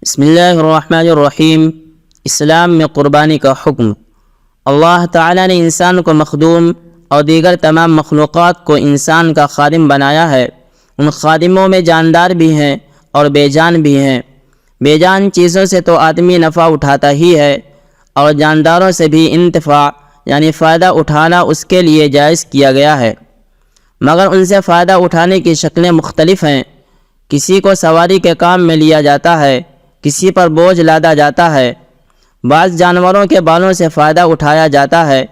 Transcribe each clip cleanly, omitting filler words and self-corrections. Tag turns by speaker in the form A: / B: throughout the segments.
A: بسم اللہ الرحمن الرحیم۔ اسلام میں قربانی کا حکم۔ اللہ تعالیٰ نے انسان کو مخدوم اور دیگر تمام مخلوقات کو انسان کا خادم بنایا ہے۔ ان خادموں میں جاندار بھی ہیں اور بے جان بھی ہیں۔ بے جان چیزوں سے تو آدمی نفع اٹھاتا ہی ہے، اور جانداروں سے بھی انتفاع یعنی فائدہ اٹھانا اس کے لیے جائز کیا گیا ہے، مگر ان سے فائدہ اٹھانے کی شکلیں مختلف ہیں۔ کسی کو سواری کے کام میں لیا جاتا ہے، کسی پر بوجھ لادا جاتا ہے۔ بعض جانوروں کے بالوں سے فائدہ اٹھایا جاتا ہے۔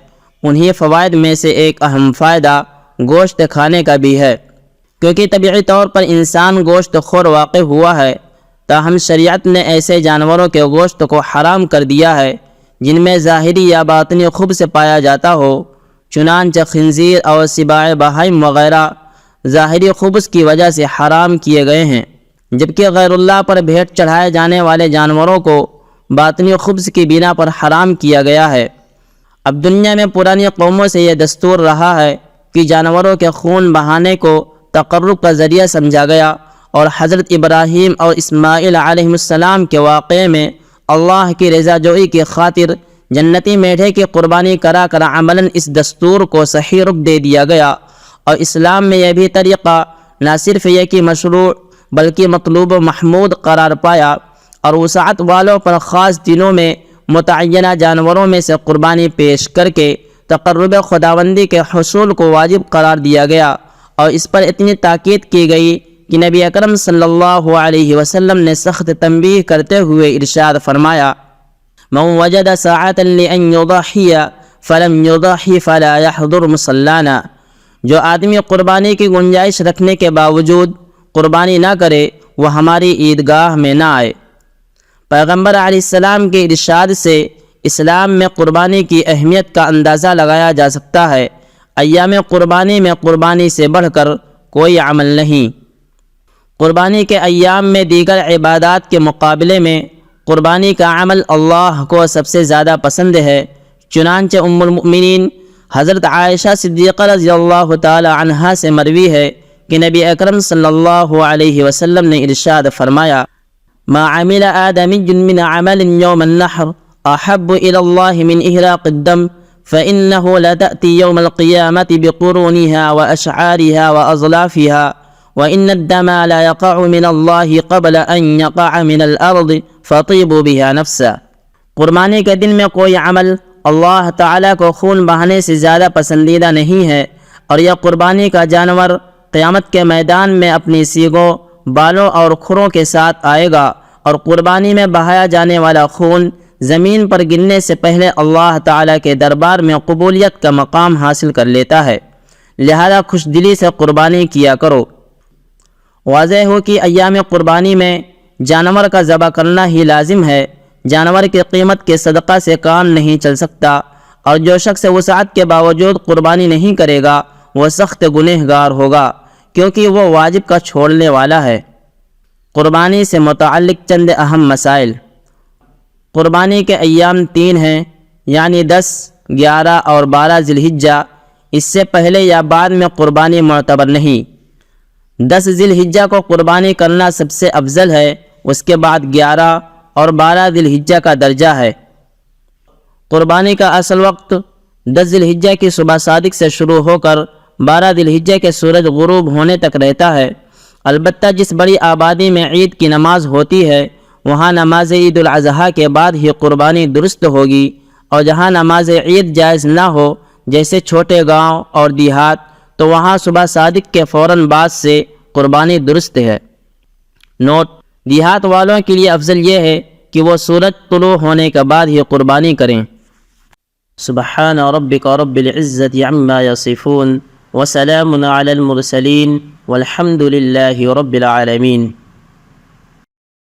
A: انہی فوائد میں سے ایک اہم فائدہ گوشت کھانے کا بھی ہے، کیونکہ طبعی طور پر انسان گوشت خور واقع ہوا ہے، تاہم شریعت نے ایسے جانوروں کے گوشت کو حرام کر دیا ہے جن میں ظاہری یا باطنی خبث پایا جاتا ہو۔ چنانچہ خنزیر اور سباع بہائم وغیرہ ظاہری خبث کی وجہ سے حرام کیے گئے ہیں، جبکہ غیر اللہ پر بھیٹ چڑھائے جانے والے جانوروں کو باطنی خبث کی بنا پر حرام کیا گیا ہے۔ اب دنیا میں پرانی قوموں سے یہ دستور رہا ہے کہ جانوروں کے خون بہانے کو تقرب کا ذریعہ سمجھا گیا، اور حضرت ابراہیم اور اسماعیل علیہ السلام کے واقعے میں اللہ کی رضا جوئی کی خاطر جنتی میڈھے کی قربانی کرا کر عملاً اس دستور کو صحیح رخ دے دیا گیا۔ اور اسلام میں یہ بھی طریقہ نہ صرف یہ کہ مشروع بلکہ مطلوب و محمود قرار پایا، اور وسعت والوں پر خاص دنوں میں متعینہ جانوروں میں سے قربانی پیش کر کے تقرب خداوندی کے حصول کو واجب قرار دیا گیا، اور اس پر اتنی تاکید کی گئی کہ نبی اکرم صلی اللہ علیہ وسلم نے سخت تنبیہ کرتے ہوئے ارشاد فرمایا: من وجد ساعة لأن يضحي فلم يضحي فلا يحضر مصلانا۔ جو آدمی قربانی کی گنجائش رکھنے کے باوجود قربانی نہ کرے وہ ہماری عیدگاہ میں نہ آئے۔ پیغمبر علیہ السلام کے ارشاد سے اسلام میں قربانی کی اہمیت کا اندازہ لگایا جا سکتا ہے۔ ایام قربانی میں قربانی سے بڑھ کر کوئی عمل نہیں۔ قربانی کے ایام میں دیگر عبادات کے مقابلے میں قربانی کا عمل اللہ کو سب سے زیادہ پسند ہے۔ چنانچہ ام المؤمنین حضرت عائشہ صدیقہ رضی اللہ تعالی عنہا سے مروی ہے کہ نبی اکرم صلی اللہ علیہ وسلم نے ارشاد فرمایا: ما عمل آدمی من عمل يوم النحر احب الى الله من احراق الدم فانه لتأتي يوم القيامة بقرونها واشعارها واظلافها وان الدم لا يقع من الله قبل ان يقع من الارض فطيبوا بها نفسا۔ قربانی کے دن میں کوئی عمل اللہ تعالیٰ کو خون بہانے سے زیادہ پسندیدہ نہیں ہے، اور یہ قربانی کا جانور قیامت کے میدان میں اپنی سیگوں، بالوں اور کھروں کے ساتھ آئے گا، اور قربانی میں بہایا جانے والا خون زمین پر گرنے سے پہلے اللہ تعالیٰ کے دربار میں قبولیت کا مقام حاصل کر لیتا ہے۔ لہذا خوش دلی سے قربانی کیا کرو۔ واضح ہو کہ ایام قربانی میں جانور کا ذبح کرنا ہی لازم ہے۔ جانور کی قیمت کے صدقہ سے کام نہیں چل سکتا، اور جو شخص وسعت کے باوجود قربانی نہیں کرے گا وہ سخت گنہگار ہوگا، کیونکہ وہ واجب کا چھوڑنے والا ہے۔ قربانی سے متعلق چند اہم مسائل۔ قربانی کے ایام 3 ہیں، یعنی 10، 11 اور 12 ذی الحجہ۔ اس سے پہلے یا بعد میں قربانی معتبر نہیں۔ 10 ذی الحجہ کو قربانی کرنا سب سے افضل ہے، اس کے بعد 11 اور 12 ذی الحجہ کا درجہ ہے۔ قربانی کا اصل وقت 10 ذی الحجہ کی صبح صادق سے شروع ہو کر 12 ذی الحجہ کے سورج غروب ہونے تک رہتا ہے۔ البتہ جس بڑی آبادی میں عید کی نماز ہوتی ہے وہاں نماز عید الاضحیٰ کے بعد ہی قربانی درست ہوگی، اور جہاں نماز عید جائز نہ ہو جیسے چھوٹے گاؤں اور دیہات تو وہاں صبح صادق کے فوراً بعد سے قربانی درست ہے۔ نوٹ: دیہات والوں کے لیے افضل یہ ہے کہ وہ سورج طلوع ہونے کے بعد ہی قربانی کریں۔ سبحان ربک رب العزت عما یصفون وسلام علی المرسلین والحمد للہ رب العالمین۔